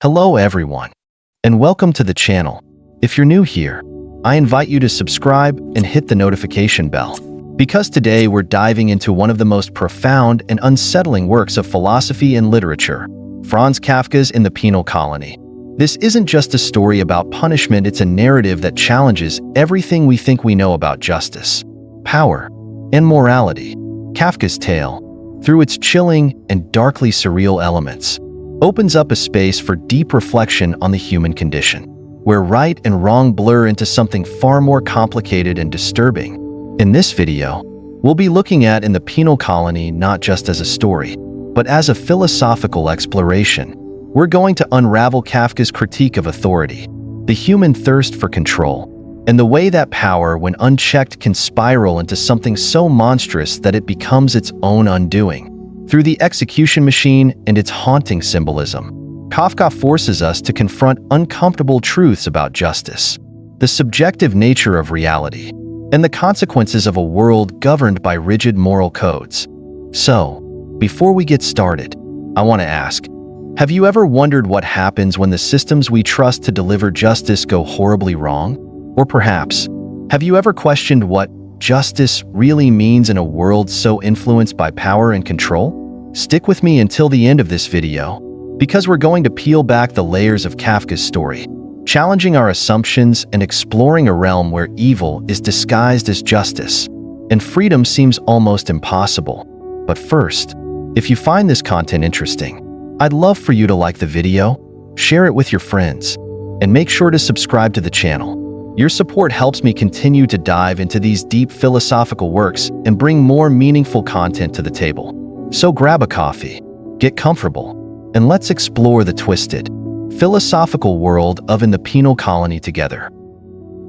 Hello everyone, and welcome to the channel. If you're new here, I invite you to subscribe and hit the notification bell, because today we're diving into one of the most profound and unsettling works of philosophy and literature, Franz Kafka's In the Penal Colony. This isn't just a story about punishment, it's a narrative that challenges everything we think we know about justice, power, and morality. Kafka's tale, through its chilling and darkly surreal elements, opens up a space for deep reflection on the human condition, where right and wrong blur into something far more complicated and disturbing. In this video, we'll be looking at In the Penal Colony not just as a story, but as a philosophical exploration. We're going to unravel Kafka's critique of authority, the human thirst for control, and the way that power, when unchecked, can spiral into something so monstrous that it becomes its own undoing. Through the execution machine and its haunting symbolism, Kafka forces us to confront uncomfortable truths about justice, the subjective nature of reality, and the consequences of a world governed by rigid moral codes. So, before we get started, I want to ask, have you ever wondered what happens when the systems we trust to deliver justice go horribly wrong? Or perhaps, have you ever questioned what justice really means in a world so influenced by power and control? Stick with me until the end of this video, because we're going to peel back the layers of Kafka's story, challenging our assumptions and exploring a realm where evil is disguised as justice, and freedom seems almost impossible. But first, if you find this content interesting, I'd love for you to like the video, share it with your friends, and make sure to subscribe to the channel. Your support helps me continue to dive into these deep philosophical works and bring more meaningful content to the table. So grab a coffee, get comfortable, and let's explore the twisted, philosophical world of In the Penal Colony together.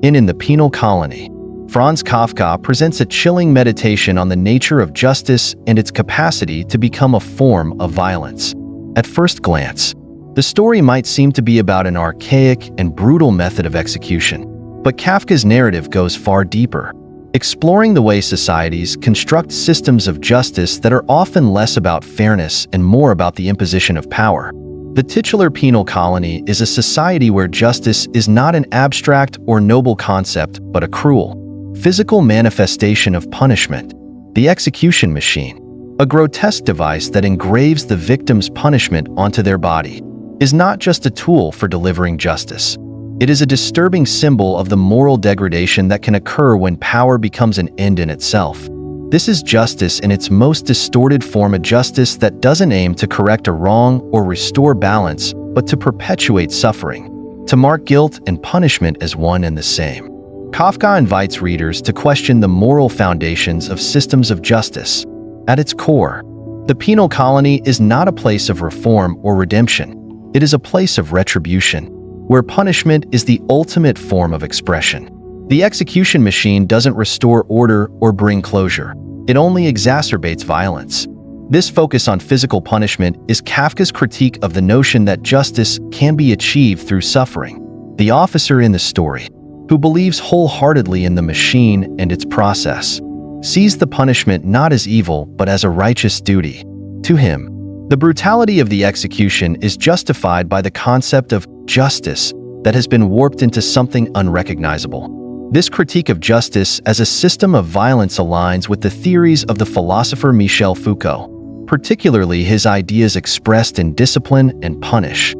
In the Penal Colony, Franz Kafka presents a chilling meditation on the nature of justice and its capacity to become a form of violence. At first glance, the story might seem to be about an archaic and brutal method of execution, but Kafka's narrative goes far deeper, exploring the way societies construct systems of justice that are often less about fairness and more about the imposition of power. The titular penal colony is a society where justice is not an abstract or noble concept, but a cruel, physical manifestation of punishment. The execution machine, a grotesque device that engraves the victim's punishment onto their body, is not just a tool for delivering justice. It is a disturbing symbol of the moral degradation that can occur when power becomes an end in itself. This is justice in its most distorted form, a justice that doesn't aim to correct a wrong or restore balance, but to perpetuate suffering, to mark guilt and punishment as one and the same. Kafka invites readers to question the moral foundations of systems of justice. At its core, the penal colony is not a place of reform or redemption. It is a place of retribution, where punishment is the ultimate form of expression. The execution machine doesn't restore order or bring closure. It only exacerbates violence. This focus on physical punishment is Kafka's critique of the notion that justice can be achieved through suffering. The officer in the story, who believes wholeheartedly in the machine and its process, sees the punishment not as evil but as a righteous duty. To him, the brutality of the execution is justified by the concept of justice that has been warped into something unrecognizable. This critique of justice as a system of violence aligns with the theories of the philosopher Michel Foucault, particularly his ideas expressed in Discipline and Punish.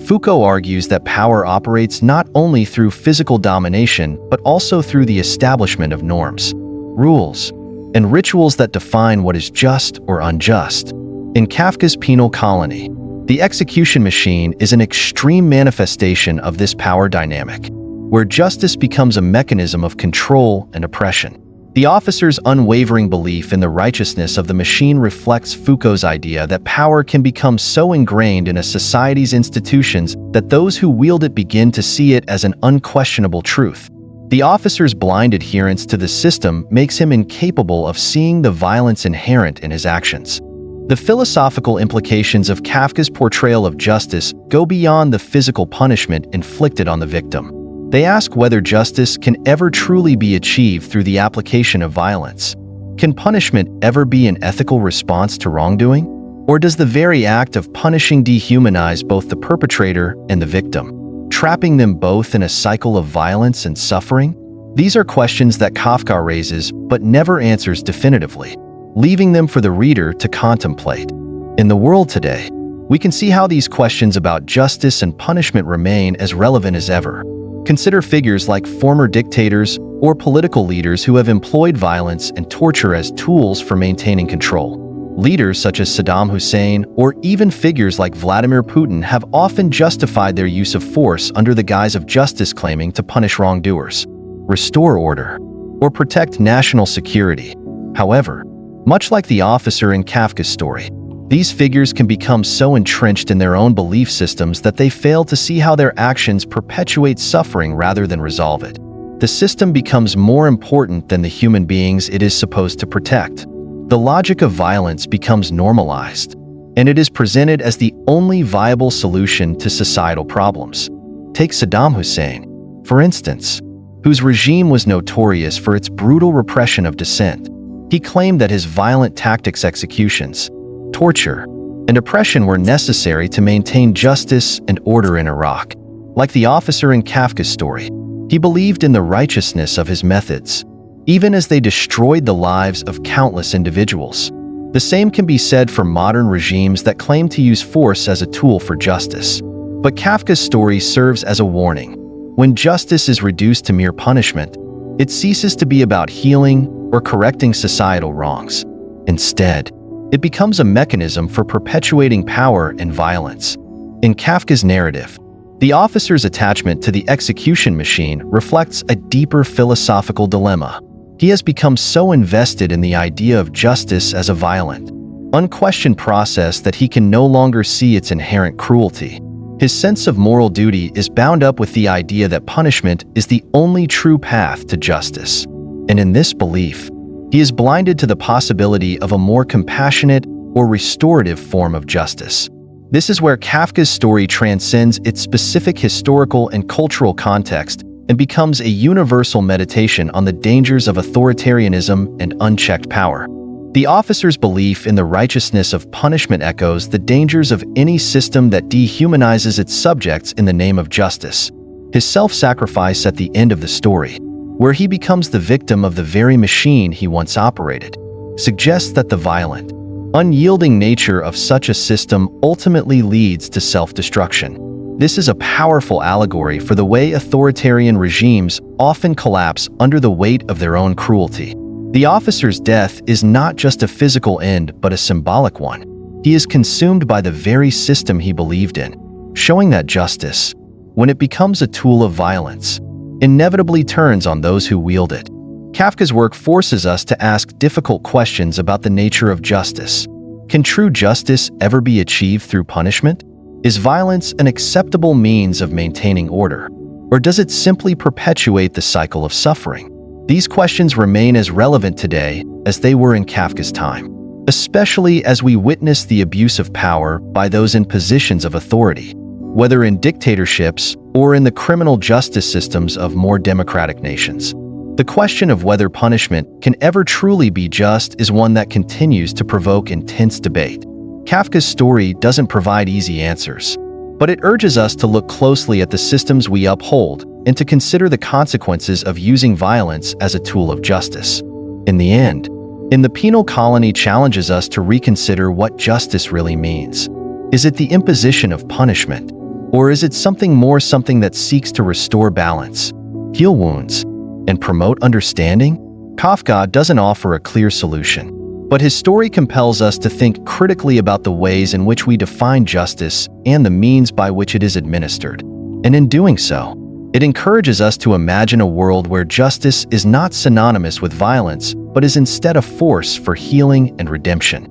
Foucault argues that power operates not only through physical domination, but also through the establishment of norms, rules, and rituals that define what is just or unjust. In Kafka's penal colony, the execution machine is an extreme manifestation of this power dynamic, where justice becomes a mechanism of control and oppression. The officer's unwavering belief in the righteousness of the machine reflects Foucault's idea that power can become so ingrained in a society's institutions that those who wield it begin to see it as an unquestionable truth. The officer's blind adherence to the system makes him incapable of seeing the violence inherent in his actions. The philosophical implications of Kafka's portrayal of justice go beyond the physical punishment inflicted on the victim. They ask whether justice can ever truly be achieved through the application of violence. Can punishment ever be an ethical response to wrongdoing? Or does the very act of punishing dehumanize both the perpetrator and the victim, trapping them both in a cycle of violence and suffering? These are questions that Kafka raises but never answers definitively, leaving them for the reader to contemplate. In the world today, we can see how these questions about justice and punishment remain as relevant as ever. Consider figures like former dictators or political leaders who have employed violence and torture as tools for maintaining control. Leaders such as Saddam Hussein or even figures like Vladimir Putin have often justified their use of force under the guise of justice, claiming to punish wrongdoers, restore order, or protect national security. However, much like the officer in Kafka's story, these figures can become so entrenched in their own belief systems that they fail to see how their actions perpetuate suffering rather than resolve it. The system becomes more important than the human beings it is supposed to protect. The logic of violence becomes normalized, and it is presented as the only viable solution to societal problems. Take Saddam Hussein, for instance, whose regime was notorious for its brutal repression of dissent. He claimed that his violent tactics, executions, torture, and oppression were necessary to maintain justice and order in Iraq. Like the officer in Kafka's story, he believed in the righteousness of his methods, even as they destroyed the lives of countless individuals. The same can be said for modern regimes that claim to use force as a tool for justice. But Kafka's story serves as a warning. When justice is reduced to mere punishment, it ceases to be about healing or correcting societal wrongs. Instead, it becomes a mechanism for perpetuating power and violence. In Kafka's narrative, the officer's attachment to the execution machine reflects a deeper philosophical dilemma. He has become so invested in the idea of justice as a violent, unquestioned process that he can no longer see its inherent cruelty. His sense of moral duty is bound up with the idea that punishment is the only true path to justice. And in this belief, he is blinded to the possibility of a more compassionate or restorative form of justice. This is where Kafka's story transcends its specific historical and cultural context and becomes a universal meditation on the dangers of authoritarianism and unchecked power. The officer's belief in the righteousness of punishment echoes the dangers of any system that dehumanizes its subjects in the name of justice. His self-sacrifice at the end of the story, where he becomes the victim of the very machine he once operated, suggests that the violent, unyielding nature of such a system ultimately leads to self-destruction. This is a powerful allegory for the way authoritarian regimes often collapse under the weight of their own cruelty. The officer's death is not just a physical end but a symbolic one. He is consumed by the very system he believed in, showing that justice, when it becomes a tool of violence, inevitably turns on those who wield it. Kafka's work forces us to ask difficult questions about the nature of justice. Can true justice ever be achieved through punishment? Is violence an acceptable means of maintaining order, or does it simply perpetuate the cycle of suffering? These questions remain as relevant today as they were in Kafka's time, especially as we witness the abuse of power by those in positions of authority, whether in dictatorships or in the criminal justice systems of more democratic nations. The question of whether punishment can ever truly be just is one that continues to provoke intense debate. Kafka's story doesn't provide easy answers, but it urges us to look closely at the systems we uphold and to consider the consequences of using violence as a tool of justice. In the end, In the Penal Colony challenges us to reconsider what justice really means. Is it the imposition of punishment, or is it something more, something that seeks to restore balance, heal wounds, and promote understanding? Kafka doesn't offer a clear solution, but his story compels us to think critically about the ways in which we define justice and the means by which it is administered. And in doing so, it encourages us to imagine a world where justice is not synonymous with violence, but is instead a force for healing and redemption.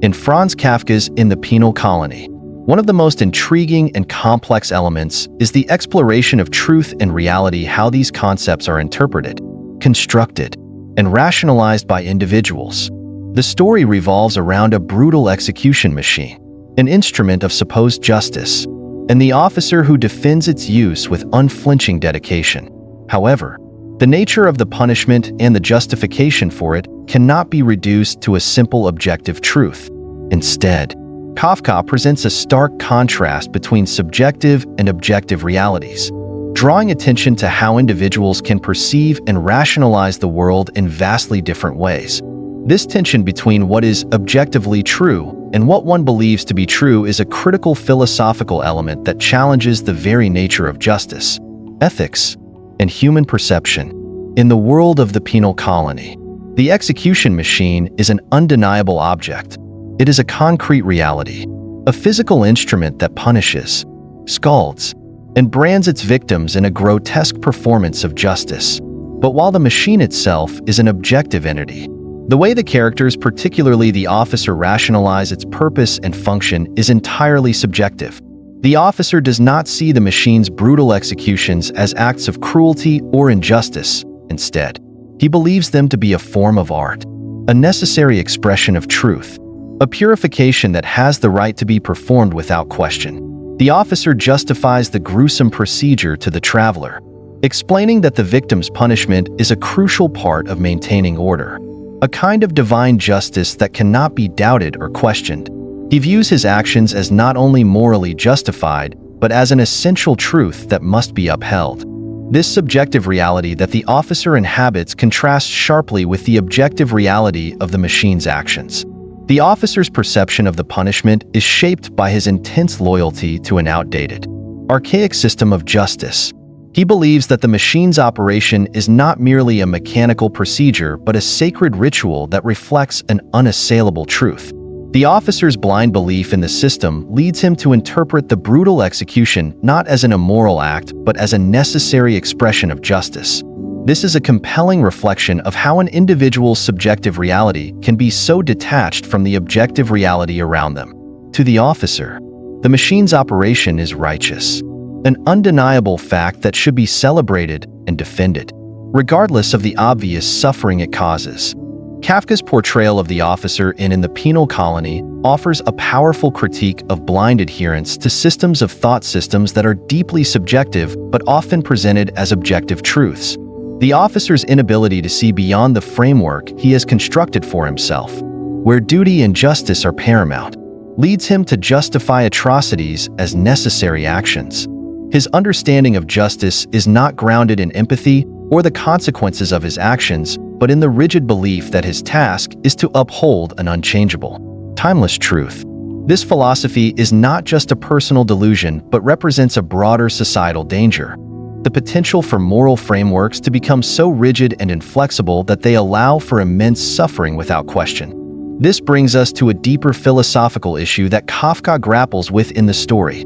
In Franz Kafka's In the Penal Colony, one of the most intriguing and complex elements is the exploration of truth and reality, how these concepts are interpreted, constructed, and rationalized by individuals. The story revolves around a brutal execution machine, an instrument of supposed justice, and the officer who defends its use with unflinching dedication. However, the nature of the punishment and the justification for it cannot be reduced to a simple objective truth. Instead, Kafka presents a stark contrast between subjective and objective realities, drawing attention to how individuals can perceive and rationalize the world in vastly different ways. This tension between what is objectively true and what one believes to be true is a critical philosophical element that challenges the very nature of justice, ethics, and human perception. In the world of the penal colony, the execution machine is an undeniable object. It is a concrete reality, a physical instrument that punishes, scalds, and brands its victims in a grotesque performance of justice. But while the machine itself is an objective entity, the way the characters, particularly the officer, rationalize its purpose and function is entirely subjective. The officer does not see the machine's brutal executions as acts of cruelty or injustice. Instead, he believes them to be a form of art, a necessary expression of truth, a purification that has the right to be performed without question. The officer justifies the gruesome procedure to the traveler, explaining that the victim's punishment is a crucial part of maintaining order, a kind of divine justice that cannot be doubted or questioned. He views his actions as not only morally justified, but as an essential truth that must be upheld. This subjective reality that the officer inhabits contrasts sharply with the objective reality of the machine's actions. The officer's perception of the punishment is shaped by his intense loyalty to an outdated, archaic system of justice. He believes that the machine's operation is not merely a mechanical procedure but a sacred ritual that reflects an unassailable truth. The officer's blind belief in the system leads him to interpret the brutal execution not as an immoral act but as a necessary expression of justice. This is a compelling reflection of how an individual's subjective reality can be so detached from the objective reality around them. To the officer, the machine's operation is righteous, an undeniable fact that should be celebrated and defended, regardless of the obvious suffering it causes. Kafka's portrayal of the officer in the penal colony offers a powerful critique of blind adherence to systems of thought systems that are deeply subjective but often presented as objective truths. The officer's inability to see beyond the framework he has constructed for himself, where duty and justice are paramount, leads him to justify atrocities as necessary actions. His understanding of justice is not grounded in empathy or the consequences of his actions, but in the rigid belief that his task is to uphold an unchangeable, timeless truth. This philosophy is not just a personal delusion, but represents a broader societal danger: the potential for moral frameworks to become so rigid and inflexible that they allow for immense suffering without question. This brings us to a deeper philosophical issue that Kafka grapples with in the story.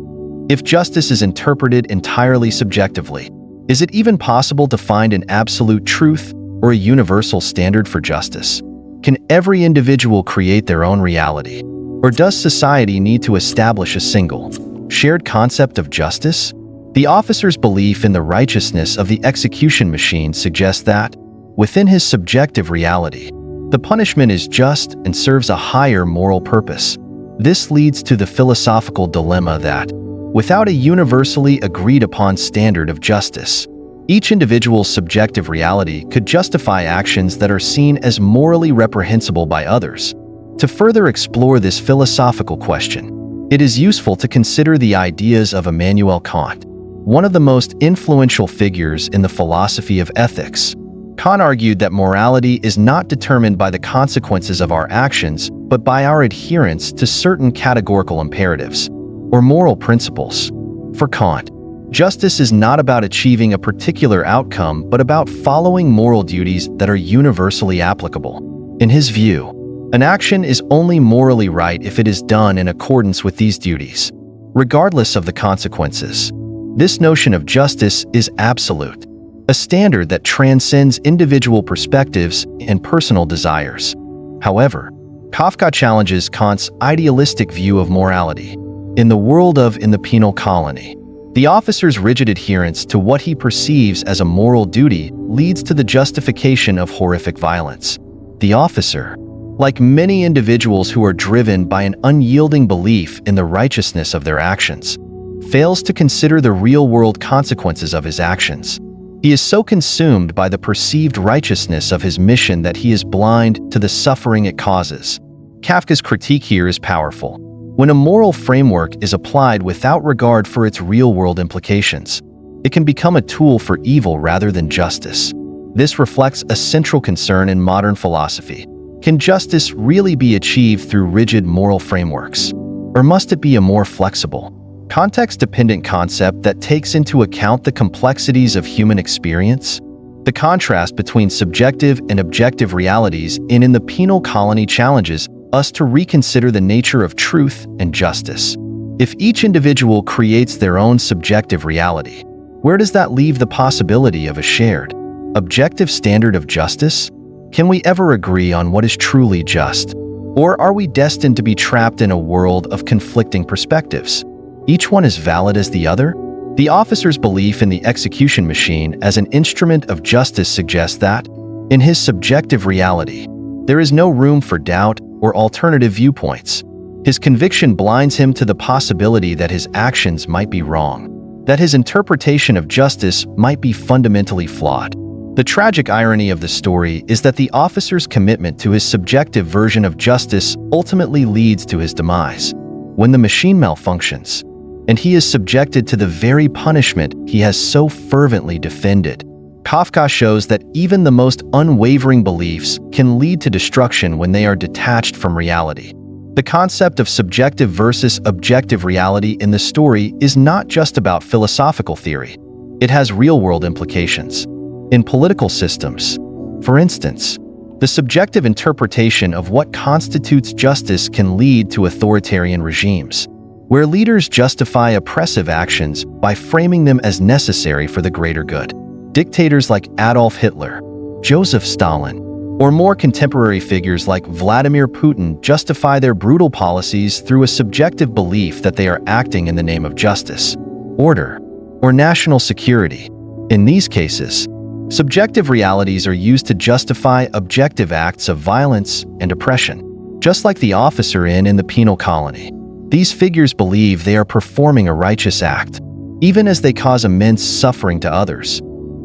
If justice is interpreted entirely subjectively, is it even possible to find an absolute truth or a universal standard for justice? Can every individual create their own reality? Or does society need to establish a single, shared concept of justice? The officer's belief in the righteousness of the execution machine suggests that, within his subjective reality, the punishment is just and serves a higher moral purpose. This leads to the philosophical dilemma that, without a universally agreed-upon standard of justice, each individual's subjective reality could justify actions that are seen as morally reprehensible by others. To further explore this philosophical question, it is useful to consider the ideas of Immanuel Kant, one of the most influential figures in the philosophy of ethics. Kant argued that morality is not determined by the consequences of our actions, but by our adherence to certain categorical imperatives, or moral principles. For Kant, justice is not about achieving a particular outcome, but about following moral duties that are universally applicable. In his view, an action is only morally right if it is done in accordance with these duties, regardless of the consequences. This notion of justice is absolute, a standard that transcends individual perspectives and personal desires. However, Kafka challenges Kant's idealistic view of morality. In the world of In the Penal Colony, the officer's rigid adherence to what he perceives as a moral duty leads to the justification of horrific violence. The officer, like many individuals who are driven by an unyielding belief in the righteousness of their actions, fails to consider the real-world consequences of his actions. He is so consumed by the perceived righteousness of his mission that he is blind to the suffering it causes. Kafka's critique here is powerful. When a moral framework is applied without regard for its real-world implications, it can become a tool for evil rather than justice. This reflects a central concern in modern philosophy. Can justice really be achieved through rigid moral frameworks? Or must it be a more flexible, context-dependent concept that takes into account the complexities of human experience? The contrast between subjective and objective realities in the penal colony challenges us to reconsider the nature of truth and justice. If each individual creates their own subjective reality, where does that leave the possibility of a shared, objective standard of justice? Can we ever agree on what is truly just? Or are we destined to be trapped in a world of conflicting perspectives? Each one as valid as the other? The officer's belief in the execution machine as an instrument of justice suggests that, in his subjective reality, there is no room for doubt or alternative viewpoints. His conviction blinds him to the possibility that his actions might be wrong, that his interpretation of justice might be fundamentally flawed. The tragic irony of the story is that the officer's commitment to his subjective version of justice ultimately leads to his demise. When the machine malfunctions, and he is subjected to the very punishment he has so fervently defended, Kafka shows that even the most unwavering beliefs can lead to destruction when they are detached from reality. The concept of subjective versus objective reality in the story is not just about philosophical theory. It has real-world implications. In political systems, for instance, the subjective interpretation of what constitutes justice can lead to authoritarian regimes, where leaders justify oppressive actions by framing them as necessary for the greater good. Dictators like Adolf Hitler, Joseph Stalin, or more contemporary figures like Vladimir Putin justify their brutal policies through a subjective belief that they are acting in the name of justice, order, or national security. In these cases, subjective realities are used to justify objective acts of violence and oppression. Just like the officer in the penal colony, these figures believe they are performing a righteous act, even as they cause immense suffering to others.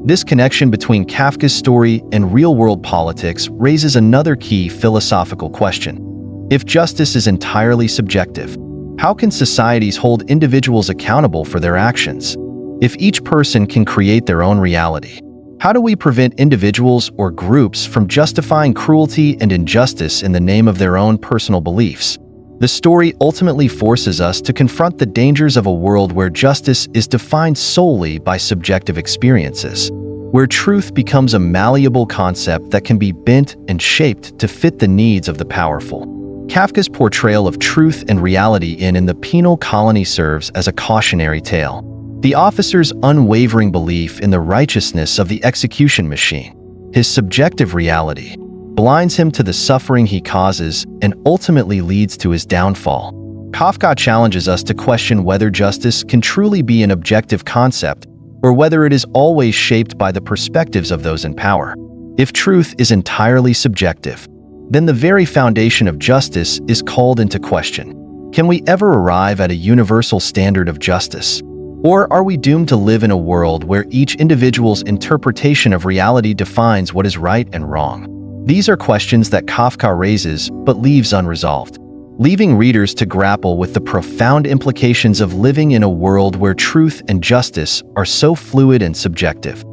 This connection between Kafka's story and real-world politics raises another key philosophical question. If justice is entirely subjective, how can societies hold individuals accountable for their actions? If each person can create their own reality, how do we prevent individuals or groups from justifying cruelty and injustice in the name of their own personal beliefs? The story ultimately forces us to confront the dangers of a world where justice is defined solely by subjective experiences, where truth becomes a malleable concept that can be bent and shaped to fit the needs of the powerful. Kafka's portrayal of truth and reality in the penal colony serves as a cautionary tale. The officer's unwavering belief in the righteousness of the execution machine, his subjective reality, blinds him to the suffering he causes and ultimately leads to his downfall. Kafka challenges us to question whether justice can truly be an objective concept or whether it is always shaped by the perspectives of those in power. If truth is entirely subjective, then the very foundation of justice is called into question. Can we ever arrive at a universal standard of justice? Or are we doomed to live in a world where each individual's interpretation of reality defines what is right and wrong? These are questions that Kafka raises but leaves unresolved, leaving readers to grapple with the profound implications of living in a world where truth and justice are so fluid and subjective.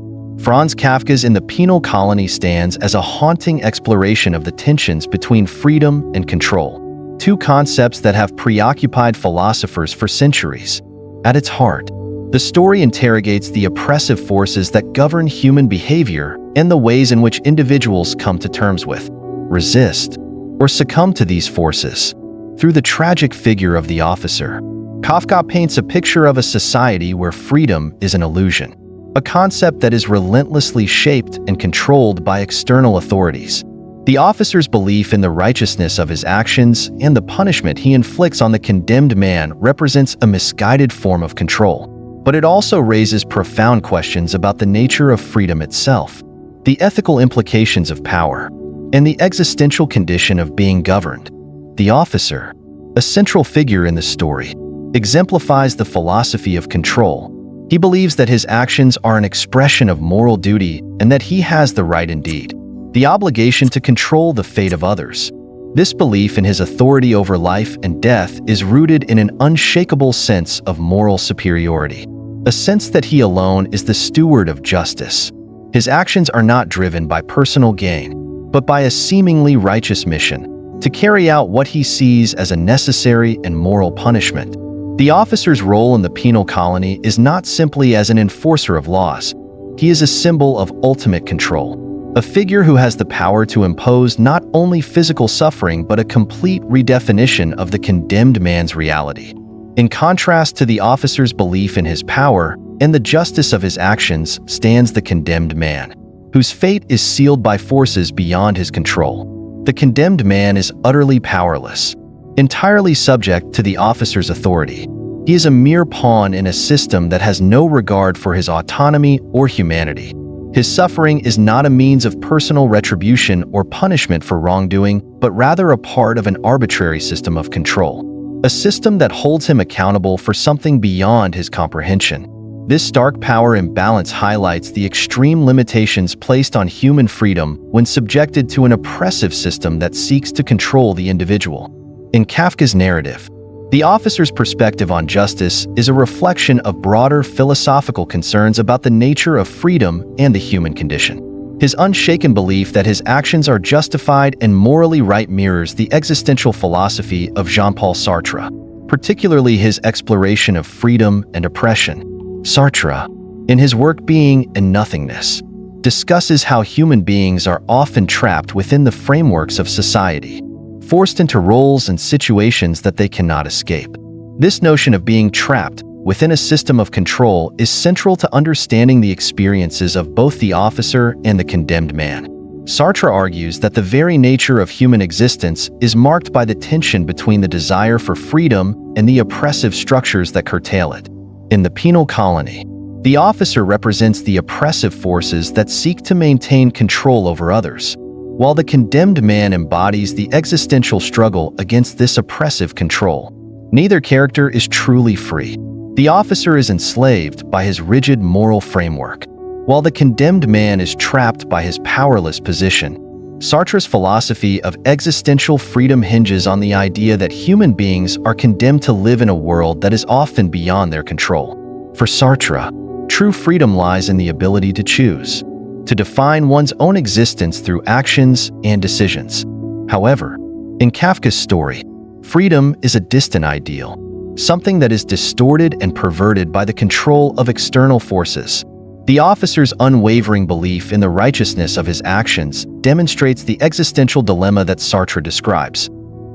Franz Kafka's In the Penal Colony stands as a haunting exploration of the tensions between freedom and control, two concepts that have preoccupied philosophers for centuries. At its heart, the story interrogates the oppressive forces that govern human behavior and the ways in which individuals come to terms with, resist, or succumb to these forces. Through the tragic figure of the officer, Kafka paints a picture of a society where freedom is an illusion, a concept that is relentlessly shaped and controlled by external authorities. The officer's belief in the righteousness of his actions and the punishment he inflicts on the condemned man represents a misguided form of control. But it also raises profound questions about the nature of freedom itself, the ethical implications of power, and the existential condition of being governed. The officer, a central figure in the story, exemplifies the philosophy of control. He believes that his actions are an expression of moral duty and that he has the right indeed, the obligation to control the fate of others. This belief in his authority over life and death is rooted in an unshakable sense of moral superiority, a sense that he alone is the steward of justice. His actions are not driven by personal gain, but by a seemingly righteous mission to carry out what he sees as a necessary and moral punishment. The officer's role in the penal colony is not simply as an enforcer of laws. He is a symbol of ultimate control, a figure who has the power to impose not only physical suffering but a complete redefinition of the condemned man's reality. In contrast to the officer's belief in his power and the justice of his actions stands the condemned man, whose fate is sealed by forces beyond his control. The condemned man is utterly powerless, entirely subject to the officer's authority. He is a mere pawn in a system that has no regard for his autonomy or humanity. His suffering is not a means of personal retribution or punishment for wrongdoing, but rather a part of an arbitrary system of control, a system that holds him accountable for something beyond his comprehension. This stark power imbalance highlights the extreme limitations placed on human freedom when subjected to an oppressive system that seeks to control the individual. In Kafka's narrative, the officer's perspective on justice is a reflection of broader philosophical concerns about the nature of freedom and the human condition. His unshaken belief that his actions are justified and morally right mirrors the existential philosophy of Jean-Paul Sartre, particularly his exploration of freedom and oppression. Sartre, in his work Being and Nothingness, discusses how human beings are often trapped within the frameworks of society, forced into roles and situations that they cannot escape. This notion of being trapped within a system of control is central to understanding the experiences of both the officer and the condemned man. Sartre argues that the very nature of human existence is marked by the tension between the desire for freedom and the oppressive structures that curtail it. In the penal colony, the officer represents the oppressive forces that seek to maintain control over others, while the condemned man embodies the existential struggle against this oppressive control. Neither character is truly free. The officer is enslaved by his rigid moral framework, while the condemned man is trapped by his powerless position. Sartre's philosophy of existential freedom hinges on the idea that human beings are condemned to live in a world that is often beyond their control. For Sartre, true freedom lies in the ability to choose, to define one's own existence through actions and decisions. However, in Kafka's story, freedom is a distant ideal, something that is distorted and perverted by the control of external forces. The officer's unwavering belief in the righteousness of his actions demonstrates the existential dilemma that Sartre describes.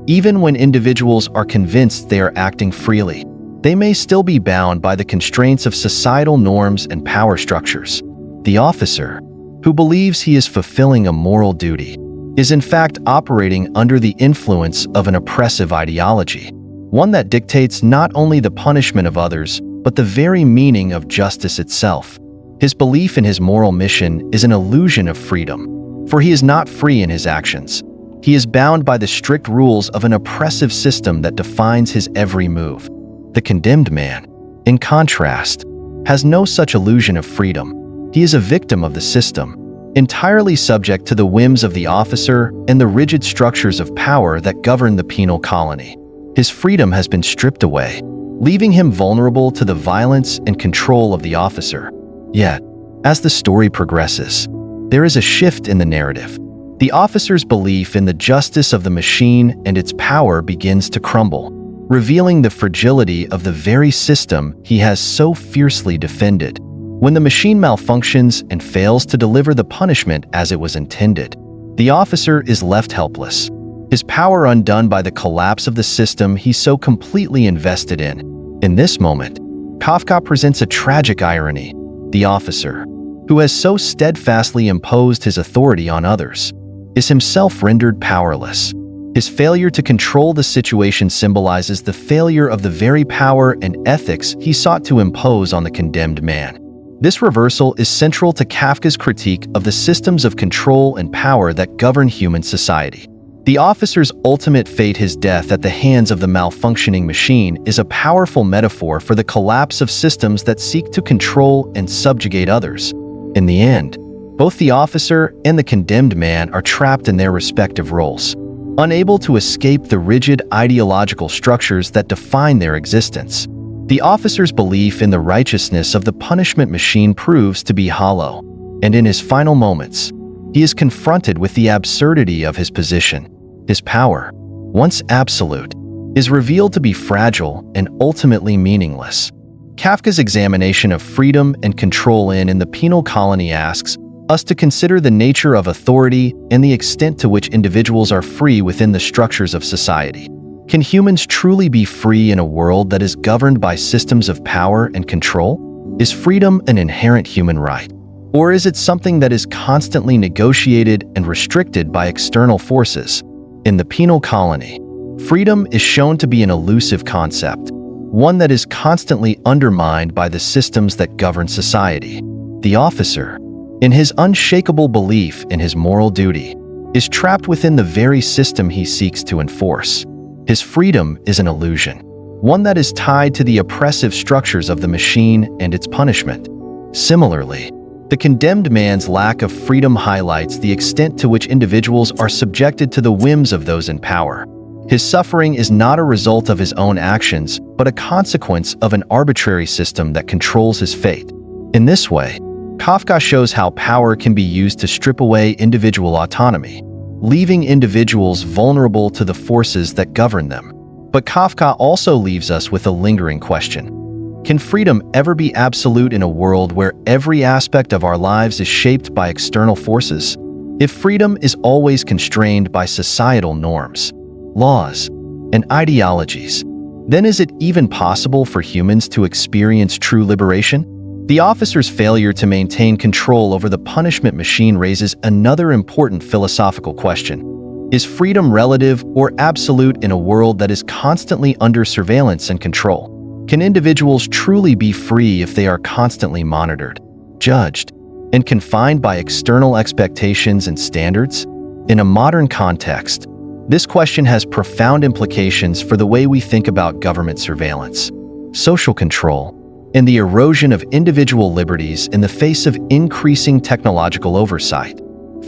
Even when individuals are convinced they are acting freely, they may still be bound by the constraints of societal norms and power structures. The officer, who believes he is fulfilling a moral duty, is in fact operating under the influence of an oppressive ideology, one that dictates not only the punishment of others, but the very meaning of justice itself. His belief in his moral mission is an illusion of freedom, for he is not free in his actions. He is bound by the strict rules of an oppressive system that defines his every move. The condemned man, in contrast, has no such illusion of freedom. He is a victim of the system, entirely subject to the whims of the officer and the rigid structures of power that govern the penal colony. His freedom has been stripped away, leaving him vulnerable to the violence and control of the officer. Yet, as the story progresses, there is a shift in the narrative. The officer's belief in the justice of the machine and its power begins to crumble, revealing the fragility of the very system he has so fiercely defended. When the machine malfunctions and fails to deliver the punishment as it was intended, the officer is left helpless, his power undone by the collapse of the system he so completely invested in. In this moment, Kafka presents a tragic irony. The officer, who has so steadfastly imposed his authority on others, is himself rendered powerless. His failure to control the situation symbolizes the failure of the very power and ethics he sought to impose on the condemned man. This reversal is central to Kafka's critique of the systems of control and power that govern human society. The officer's ultimate fate, his death at the hands of the malfunctioning machine, is a powerful metaphor for the collapse of systems that seek to control and subjugate others. In the end, both the officer and the condemned man are trapped in their respective roles. unable to escape the rigid ideological structures that define their existence. The officer's belief in the righteousness of the punishment machine proves to be hollow, and in his final moments, he is confronted with the absurdity of his position. His power, once absolute, is revealed to be fragile and ultimately meaningless. Kafka's examination of freedom and control in the penal colony asks us to consider the nature of authority and the extent to which individuals are free within the structures of society. Can humans truly be free in a world that is governed by systems of power and control? Is freedom an inherent human right? Or is it something that is constantly negotiated and restricted by external forces? In the penal colony, freedom is shown to be an elusive concept, one that is constantly undermined by the systems that govern society. The officer, in his unshakable belief in his moral duty, is trapped within the very system he seeks to enforce. His freedom is an illusion, one that is tied to the oppressive structures of the machine and its punishment. Similarly, the condemned man's lack of freedom highlights the extent to which individuals are subjected to the whims of those in power. His suffering is not a result of his own actions, but a consequence of an arbitrary system that controls his fate. In this way, Kafka shows how power can be used to strip away individual autonomy, leaving individuals vulnerable to the forces that govern them. But Kafka also leaves us with a lingering question. Can freedom ever be absolute in a world where every aspect of our lives is shaped by external forces? If freedom is always constrained by societal norms, laws, and ideologies, then is it even possible for humans to experience true liberation? The officer's failure to maintain control over the punishment machine raises another important philosophical question. Is freedom relative or absolute in a world that is constantly under surveillance and control? Can individuals truly be free if they are constantly monitored, judged, and confined by external expectations and standards? In a modern context, this question has profound implications for the way we think about government surveillance, social control, and the erosion of individual liberties in the face of increasing technological oversight.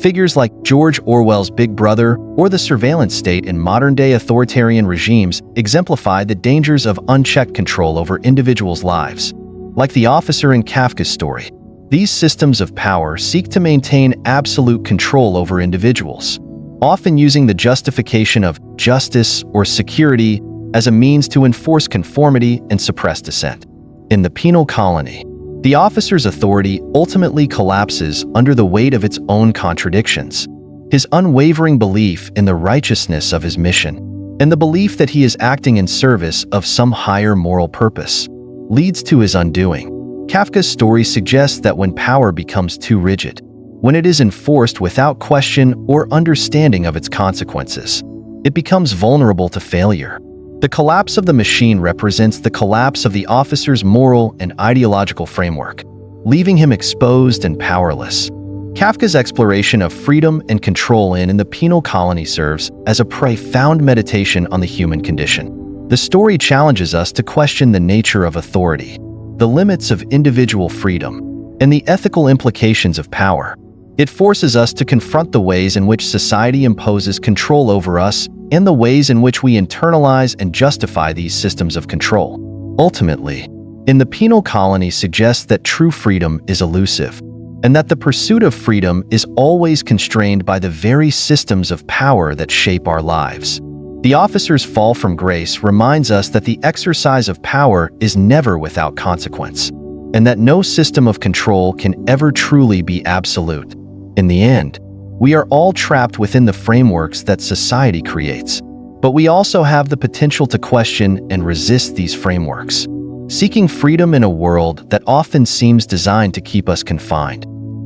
Figures like George Orwell's Big Brother or the surveillance state in modern-day authoritarian regimes exemplify the dangers of unchecked control over individuals' lives. Like the officer in Kafka's story, these systems of power seek to maintain absolute control over individuals, often using the justification of justice or security as a means to enforce conformity and suppress dissent. In the penal colony, the officer's authority ultimately collapses under the weight of its own contradictions. His unwavering belief in the righteousness of his mission, and the belief that he is acting in service of some higher moral purpose, leads to his undoing. Kafka's story suggests that when power becomes too rigid, when it is enforced without question or understanding of its consequences, it becomes vulnerable to failure. The collapse of the machine represents the collapse of the officer's moral and ideological framework, leaving him exposed and powerless. Kafka's exploration of freedom and control in the penal colony serves as a profound meditation on the human condition. The story challenges us to question the nature of authority, the limits of individual freedom, and the ethical implications of power. It forces us to confront the ways in which society imposes control over us and the ways in which we internalize and justify these systems of control. Ultimately, in the penal colony suggests that true freedom is elusive, and that the pursuit of freedom is always constrained by the very systems of power that shape our lives. The officer's fall from grace reminds us that the exercise of power is never without consequence, and that no system of control can ever truly be absolute. In the end, we are all trapped within the frameworks that society creates, but we also have the potential to question and resist these frameworks, seeking freedom in a world that often seems designed to keep us confined.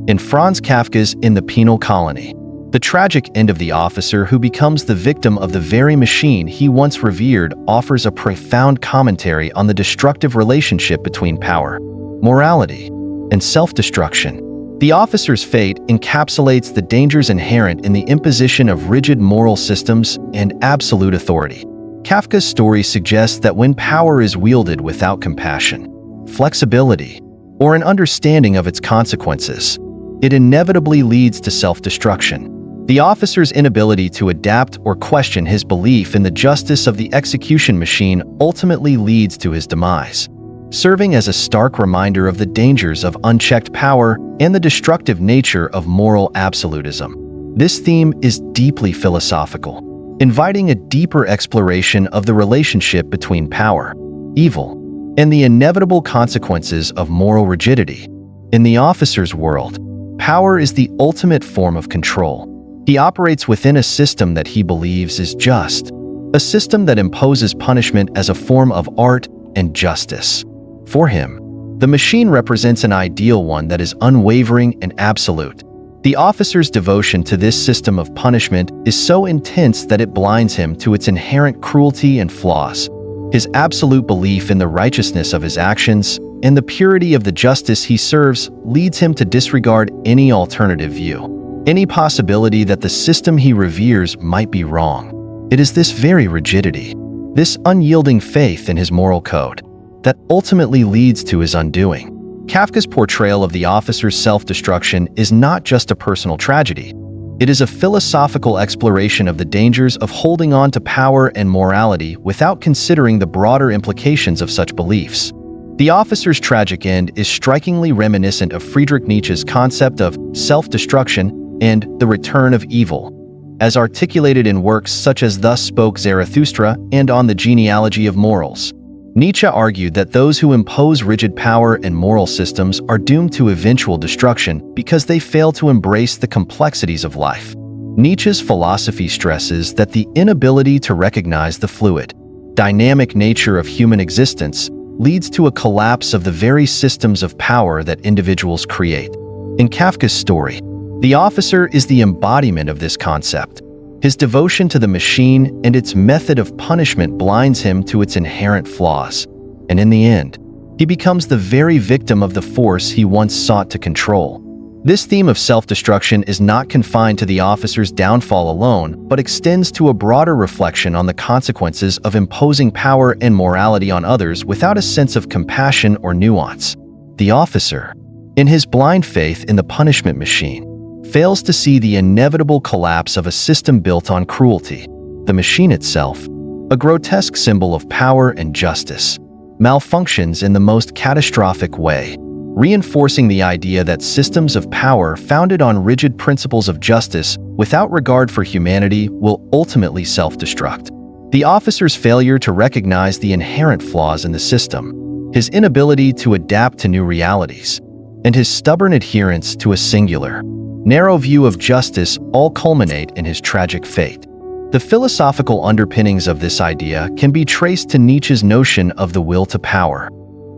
In Franz Kafka's In the Penal Colony, the tragic end of the officer who becomes the victim of the very machine he once revered offers a profound commentary on the destructive relationship between power, morality, and self-destruction. The officer's fate encapsulates the dangers inherent in the imposition of rigid moral systems and absolute authority. Kafka's story suggests that when power is wielded without compassion, flexibility, or an understanding of its consequences, it inevitably leads to self-destruction. The officer's inability to adapt or question his belief in the justice of the execution machine ultimately leads to his demise, serving as a stark reminder of the dangers of unchecked power and the destructive nature of moral absolutism. This theme is deeply philosophical, inviting a deeper exploration of the relationship between power, evil, and the inevitable consequences of moral rigidity. In the officer's world, power is the ultimate form of control. He operates within a system that he believes is just, a system that imposes punishment as a form of art and justice. For him, the machine represents an ideal one that is unwavering and absolute. The officer's devotion to this system of punishment is so intense that it blinds him to its inherent cruelty and flaws. His absolute belief in the righteousness of his actions and the purity of the justice he serves leads him to disregard any alternative view, any possibility that the system he reveres might be wrong. It is this very rigidity, this unyielding faith in his moral code, that ultimately leads to his undoing. Kafka's portrayal of the officer's self-destruction is not just a personal tragedy. It is a philosophical exploration of the dangers of holding on to power and morality without considering the broader implications of such beliefs. The officer's tragic end is strikingly reminiscent of Friedrich Nietzsche's concept of self-destruction and the return of evil, as articulated in works such as Thus Spoke Zarathustra and On the Genealogy of Morals. Nietzsche argued that those who impose rigid power and moral systems are doomed to eventual destruction because they fail to embrace the complexities of life. Nietzsche's philosophy stresses that the inability to recognize the fluid, dynamic nature of human existence leads to a collapse of the very systems of power that individuals create. In Kafka's story, the officer is the embodiment of this concept. His devotion to the machine and its method of punishment blinds him to its inherent flaws, and in the end, he becomes the very victim of the force he once sought to control. This theme of self-destruction is not confined to the officer's downfall alone, but extends to a broader reflection on the consequences of imposing power and morality on others without a sense of compassion or nuance. The officer, in his blind faith in the punishment machine, fails to see the inevitable collapse of a system built on cruelty. The machine itself, a grotesque symbol of power and justice, malfunctions in the most catastrophic way, reinforcing the idea that systems of power founded on rigid principles of justice without regard for humanity will ultimately self-destruct. The officer's failure to recognize the inherent flaws in the system, his inability to adapt to new realities, and his stubborn adherence to a singular, narrow view of justice all culminate in his tragic fate. The philosophical underpinnings of this idea can be traced to Nietzsche's notion of the will to power.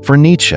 For Nietzsche,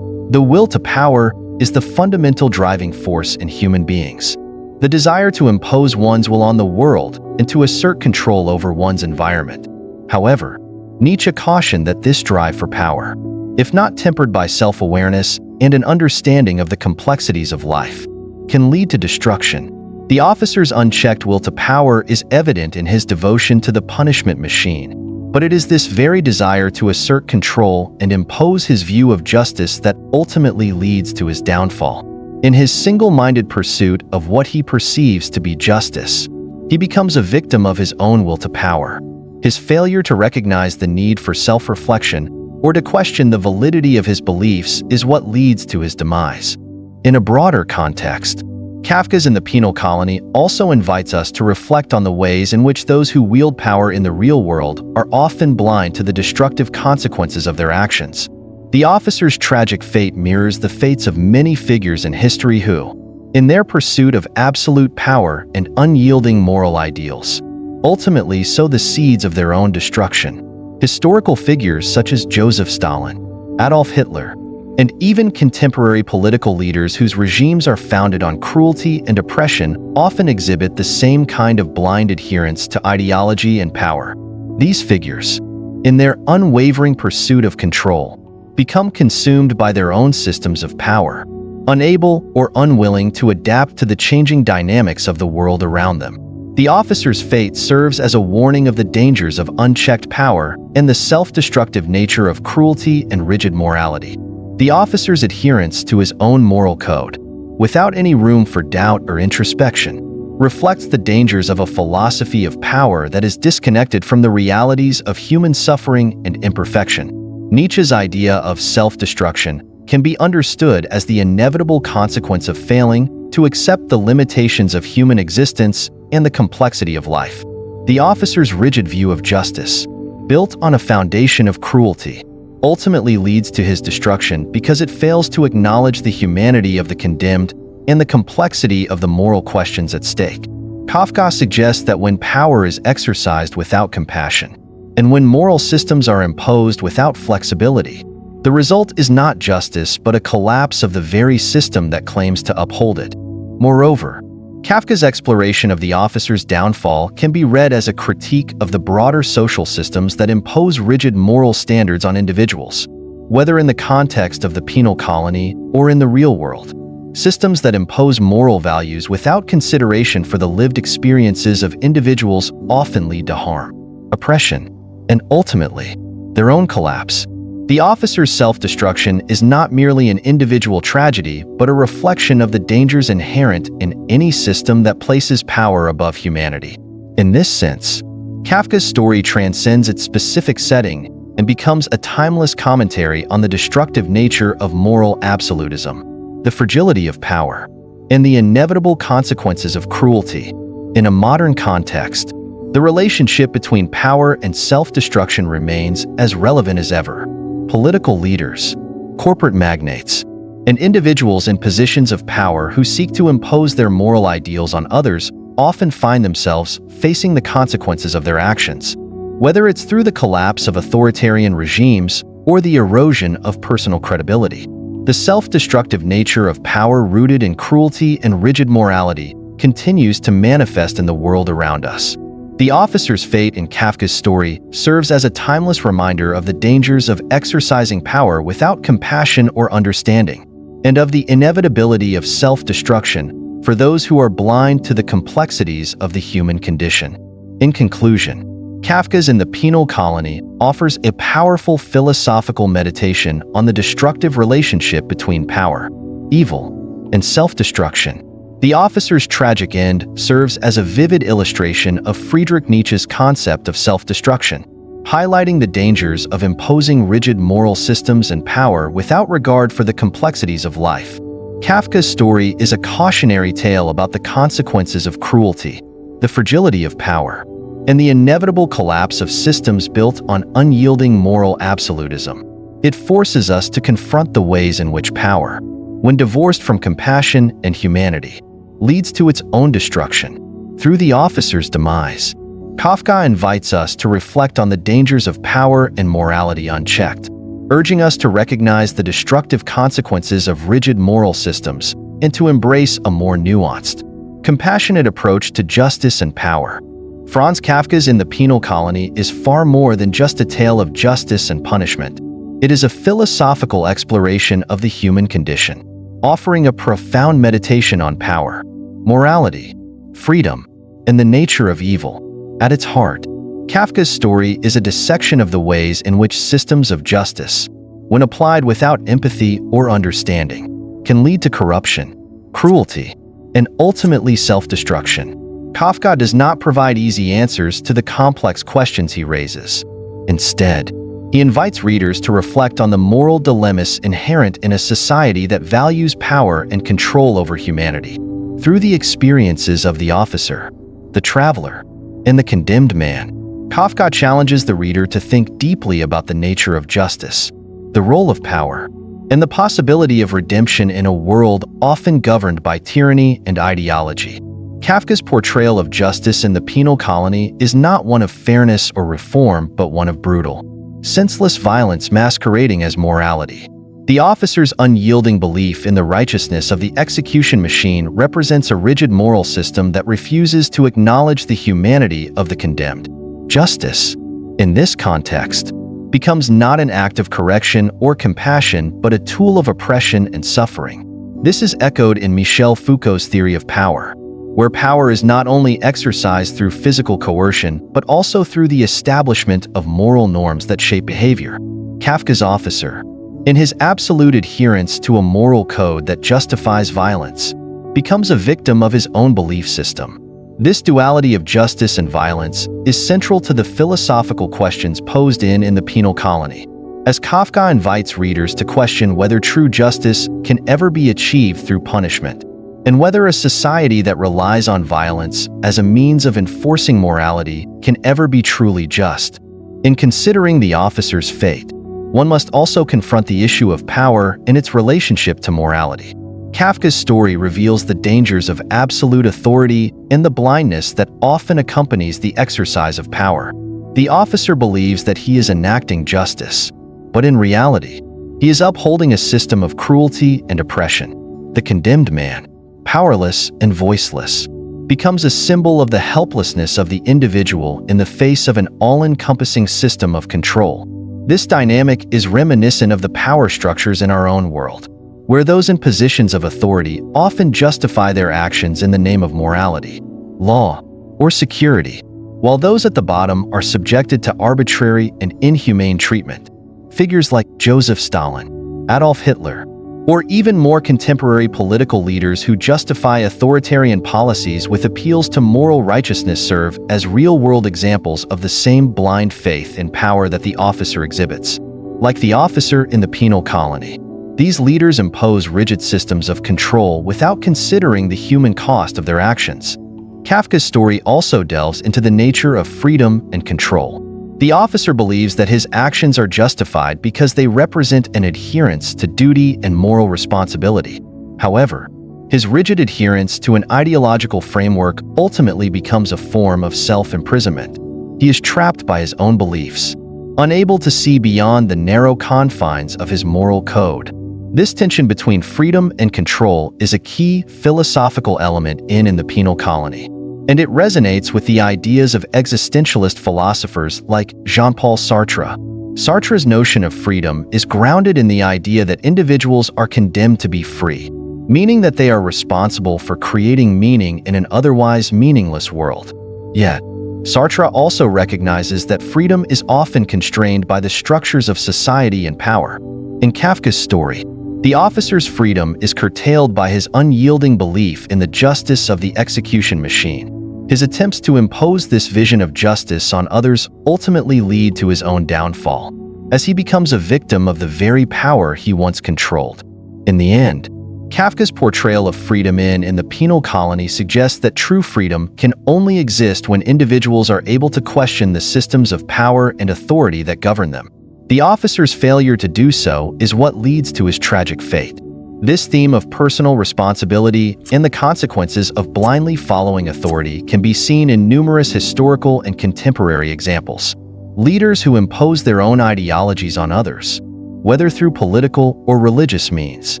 the will to power is the fundamental driving force in human beings. The desire to impose one's will on the world and to assert control over one's environment. However, Nietzsche cautioned that this drive for power, if not tempered by self-awareness and an understanding of the complexities of life, can lead to destruction. The officer's unchecked will to power is evident in his devotion to the punishment machine, but it is this very desire to assert control and impose his view of justice that ultimately leads to his downfall. In his single-minded pursuit of what he perceives to be justice, he becomes a victim of his own will to power. His failure to recognize the need for self-reflection or to question the validity of his beliefs is what leads to his demise. In a broader context, Kafka's In the Penal Colony also invites us to reflect on the ways in which those who wield power in the real world are often blind to the destructive consequences of their actions. The officer's tragic fate mirrors the fates of many figures in history who, in their pursuit of absolute power and unyielding moral ideals, ultimately sow the seeds of their own destruction. Historical figures such as Joseph Stalin, Adolf Hitler, and even contemporary political leaders whose regimes are founded on cruelty and oppression often exhibit the same kind of blind adherence to ideology and power. These figures, in their unwavering pursuit of control, become consumed by their own systems of power, unable or unwilling to adapt to the changing dynamics of the world around them. The officer's fate serves as a warning of the dangers of unchecked power and the self-destructive nature of cruelty and rigid morality. The officer's adherence to his own moral code, without any room for doubt or introspection, reflects the dangers of a philosophy of power that is disconnected from the realities of human suffering and imperfection. Nietzsche's idea of self-destruction can be understood as the inevitable consequence of failing to accept the limitations of human existence and the complexity of life. The officer's rigid view of justice, built on a foundation of cruelty, ultimately leads to his destruction because it fails to acknowledge the humanity of the condemned and the complexity of the moral questions at stake. Kafka suggests that when power is exercised without compassion, and when moral systems are imposed without flexibility, the result is not justice but a collapse of the very system that claims to uphold it. Moreover, Kafka's exploration of the officer's downfall can be read as a critique of the broader social systems that impose rigid moral standards on individuals, whether in the context of the penal colony or in the real world. Systems that impose moral values without consideration for the lived experiences of individuals often lead to harm, oppression, and ultimately, their own collapse. The officer's self-destruction is not merely an individual tragedy, but a reflection of the dangers inherent in any system that places power above humanity. In this sense, Kafka's story transcends its specific setting and becomes a timeless commentary on the destructive nature of moral absolutism, the fragility of power, and the inevitable consequences of cruelty. In a modern context, the relationship between power and self-destruction remains as relevant as ever. Political leaders, corporate magnates, and individuals in positions of power who seek to impose their moral ideals on others often find themselves facing the consequences of their actions, whether it's through the collapse of authoritarian regimes or the erosion of personal credibility. The self-destructive nature of power rooted in cruelty and rigid morality continues to manifest in the world around us. The officer's fate in Kafka's story serves as a timeless reminder of the dangers of exercising power without compassion or understanding, and of the inevitability of self-destruction for those who are blind to the complexities of the human condition. In conclusion, Kafka's In the Penal Colony offers a powerful philosophical meditation on the destructive relationship between power, evil, and self-destruction. The officer's tragic end serves as a vivid illustration of Friedrich Nietzsche's concept of self-destruction, highlighting the dangers of imposing rigid moral systems and power without regard for the complexities of life. Kafka's story is a cautionary tale about the consequences of cruelty, the fragility of power, and the inevitable collapse of systems built on unyielding moral absolutism. It forces us to confront the ways in which power, when divorced from compassion and humanity, leads to its own destruction. Through the officer's demise, Kafka invites us to reflect on the dangers of power and morality unchecked, urging us to recognize the destructive consequences of rigid moral systems and to embrace a more nuanced, compassionate approach to justice and power. Franz Kafka's In the Penal Colony is far more than just a tale of justice and punishment. It is a philosophical exploration of the human condition, offering a profound meditation on power, morality, freedom, and the nature of evil. At its heart, Kafka's story is a dissection of the ways in which systems of justice, when applied without empathy or understanding, can lead to corruption, cruelty, and ultimately self-destruction. Kafka does not provide easy answers to the complex questions he raises. Instead, he invites readers to reflect on the moral dilemmas inherent in a society that values power and control over humanity. Through the experiences of the officer, the traveler, and the condemned man, Kafka challenges the reader to think deeply about the nature of justice, the role of power, and the possibility of redemption in a world often governed by tyranny and ideology. Kafka's portrayal of justice in the penal colony is not one of fairness or reform, but one of brutal, senseless violence masquerading as morality. The officer's unyielding belief in the righteousness of the execution machine represents a rigid moral system that refuses to acknowledge the humanity of the condemned. Justice, in this context, becomes not an act of correction or compassion, but a tool of oppression and suffering. This is echoed in Michel Foucault's theory of power, where power is not only exercised through physical coercion, but also through the establishment of moral norms that shape behavior. Kafka's officer, in his absolute adherence to a moral code that justifies violence, becomes a victim of his own belief system. This duality of justice and violence is central to the philosophical questions posed in the penal colony, as Kafka invites readers to question whether true justice can ever be achieved through punishment, and whether a society that relies on violence as a means of enforcing morality can ever be truly just. In considering the officer's fate, one must also confront the issue of power and its relationship to morality. Kafka's story reveals the dangers of absolute authority and the blindness that often accompanies the exercise of power. The officer believes that he is enacting justice, but in reality, he is upholding a system of cruelty and oppression. The condemned man, powerless and voiceless, becomes a symbol of the helplessness of the individual in the face of an all-encompassing system of control. This dynamic is reminiscent of the power structures in our own world, where those in positions of authority often justify their actions in the name of morality, law, or security, while those at the bottom are subjected to arbitrary and inhumane treatment. Figures like Joseph Stalin, Adolf Hitler, or even more contemporary political leaders who justify authoritarian policies with appeals to moral righteousness serve as real-world examples of the same blind faith in power that the officer exhibits. Like the officer in the penal colony, these leaders impose rigid systems of control without considering the human cost of their actions. Kafka's story also delves into the nature of freedom and control. The officer believes that his actions are justified because they represent an adherence to duty and moral responsibility. However, his rigid adherence to an ideological framework ultimately becomes a form of self-imprisonment. He is trapped by his own beliefs, unable to see beyond the narrow confines of his moral code. This tension between freedom and control is a key philosophical element in the penal colony, and it resonates with the ideas of existentialist philosophers like Jean-Paul Sartre. Sartre's notion of freedom is grounded in the idea that individuals are condemned to be free, meaning that they are responsible for creating meaning in an otherwise meaningless world. Yet, Sartre also recognizes that freedom is often constrained by the structures of society and power. In Kafka's story, the officer's freedom is curtailed by his unyielding belief in the justice of the execution machine. His attempts to impose this vision of justice on others ultimately lead to his own downfall, as he becomes a victim of the very power he once controlled. In the end, Kafka's portrayal of freedom in the penal colony suggests that true freedom can only exist when individuals are able to question the systems of power and authority that govern them. The officer's failure to do so is what leads to his tragic fate. This theme of personal responsibility and the consequences of blindly following authority can be seen in numerous historical and contemporary examples. Leaders who impose their own ideologies on others, whether through political or religious means,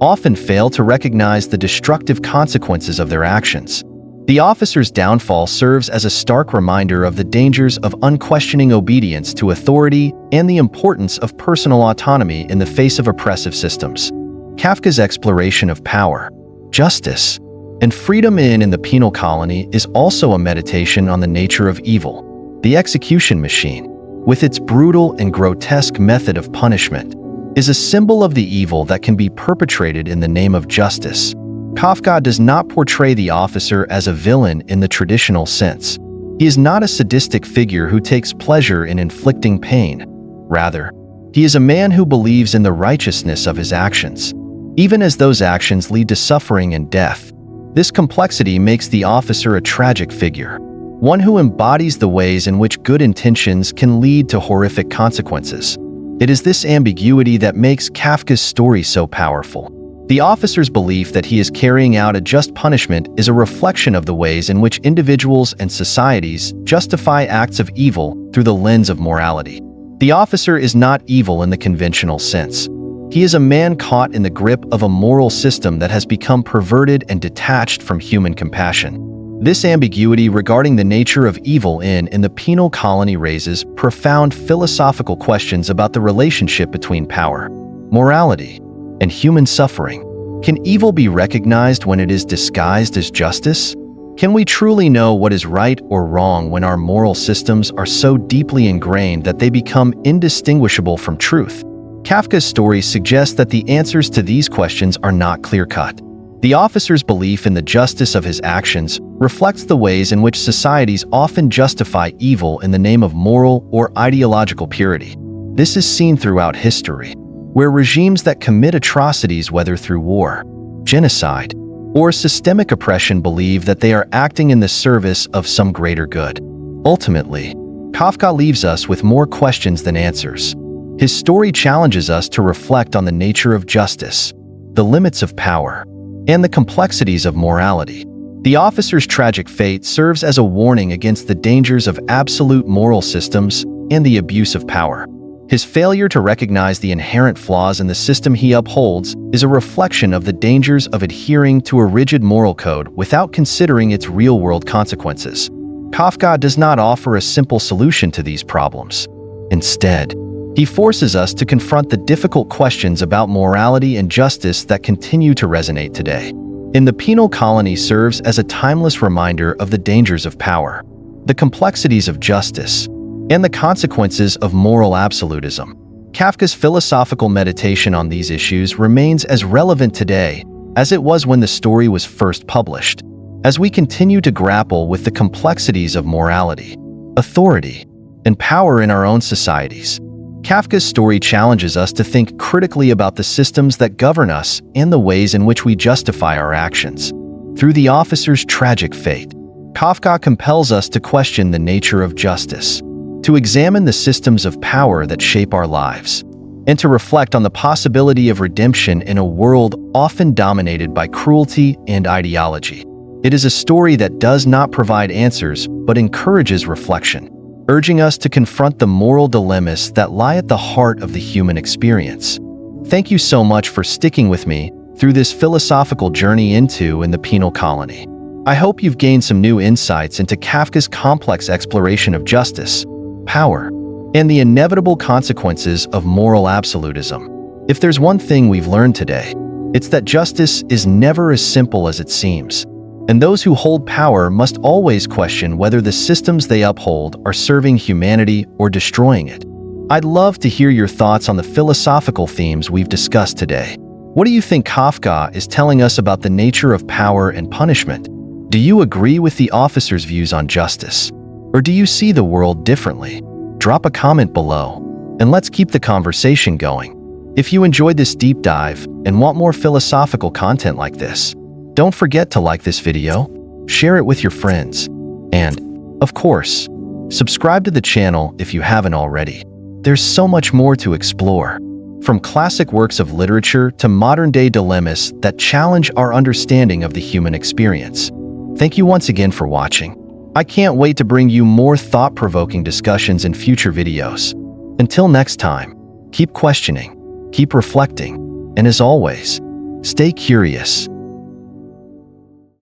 often fail to recognize the destructive consequences of their actions. The officer's downfall serves as a stark reminder of the dangers of unquestioning obedience to authority and the importance of personal autonomy in the face of oppressive systems. Kafka's exploration of power, justice, and freedom in the penal colony is also a meditation on the nature of evil. The execution machine, with its brutal and grotesque method of punishment, is a symbol of the evil that can be perpetrated in the name of justice. Kafka does not portray the officer as a villain in the traditional sense. He is not a sadistic figure who takes pleasure in inflicting pain. Rather, he is a man who believes in the righteousness of his actions, even as those actions lead to suffering and death. This complexity makes the officer a tragic figure, one who embodies the ways in which good intentions can lead to horrific consequences. It is this ambiguity that makes Kafka's story so powerful. The officer's belief that he is carrying out a just punishment is a reflection of the ways in which individuals and societies justify acts of evil through the lens of morality. The officer is not evil in the conventional sense. He is a man caught in the grip of a moral system that has become perverted and detached from human compassion. This ambiguity regarding the nature of evil in the penal colony raises profound philosophical questions about the relationship between power, morality, and human suffering. Can evil be recognized when it is disguised as justice? Can we truly know what is right or wrong when our moral systems are so deeply ingrained that they become indistinguishable from truth? Kafka's story suggests that the answers to these questions are not clear-cut. The officer's belief in the justice of his actions reflects the ways in which societies often justify evil in the name of moral or ideological purity. This is seen throughout history, where regimes that commit atrocities, whether through war, genocide, or systemic oppression, believe that they are acting in the service of some greater good. Ultimately, Kafka leaves us with more questions than answers. His story challenges us to reflect on the nature of justice, the limits of power, and the complexities of morality. The officer's tragic fate serves as a warning against the dangers of absolute moral systems and the abuse of power. His failure to recognize the inherent flaws in the system he upholds is a reflection of the dangers of adhering to a rigid moral code without considering its real-world consequences. Kafka does not offer a simple solution to these problems. Instead, he forces us to confront the difficult questions about morality and justice that continue to resonate today. In the Penal Colony serves as a timeless reminder of the dangers of power, the complexities of justice, and the consequences of moral absolutism. Kafka's philosophical meditation on these issues remains as relevant today as it was when the story was first published. As we continue to grapple with the complexities of morality, authority, and power in our own societies, Kafka's story challenges us to think critically about the systems that govern us and the ways in which we justify our actions. Through the officer's tragic fate, Kafka compels us to question the nature of justice, to examine the systems of power that shape our lives, and to reflect on the possibility of redemption in a world often dominated by cruelty and ideology. It is a story that does not provide answers but encourages reflection, urging us to confront the moral dilemmas that lie at the heart of the human experience. Thank you so much for sticking with me through this philosophical journey into the Penal Colony. I hope you've gained some new insights into Kafka's complex exploration of justice, power, and the inevitable consequences of moral absolutism. If there's one thing we've learned today, it's that justice is never as simple as it seems, and those who hold power must always question whether the systems they uphold are serving humanity or destroying it. I'd love to hear your thoughts on the philosophical themes we've discussed today. What do you think Kafka is telling us about the nature of power and punishment? Do you agree with the officer's views on justice? Or do you see the world differently? Drop a comment below, and let's keep the conversation going. If you enjoyed this deep dive and want more philosophical content like this, don't forget to like this video, share it with your friends, and, of course, subscribe to the channel if you haven't already. There's so much more to explore, from classic works of literature to modern-day dilemmas that challenge our understanding of the human experience. Thank you once again for watching. I can't wait to bring you more thought-provoking discussions in future videos. Until next time, keep questioning, keep reflecting, and as always, stay curious.